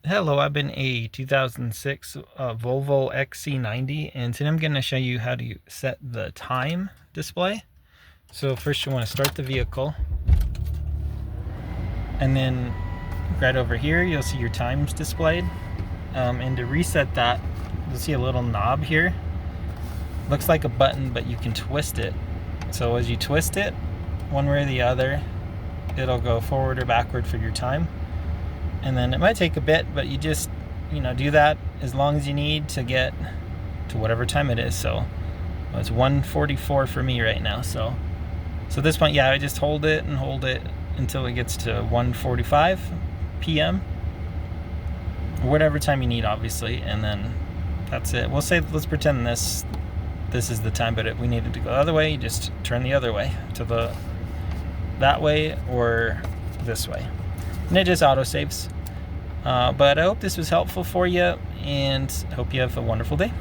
Hello, I've been a 2006 Volvo XC90, and today I'm going to show you how to set the time display. So first you want to start the vehicle, and then right over here you'll see your times displayed. And to reset that, you'll see a little knob here. Looks like a button, but you can twist it. So as you twist it, one way or the other, it'll go forward or backward for your time. And then it might take a bit, but you just, do that as long as you need to get to whatever time it is. So it's 1:44 for me right now. So at this point, yeah, I just hold it until it gets to 1:45 p.m. or whatever time you need, obviously, and then that's it. Let's pretend this is the time, but we needed to go the other way. You just turn the other way to that way or this way. And it just auto saves. But I hope this was helpful for you, and hope you have a wonderful day.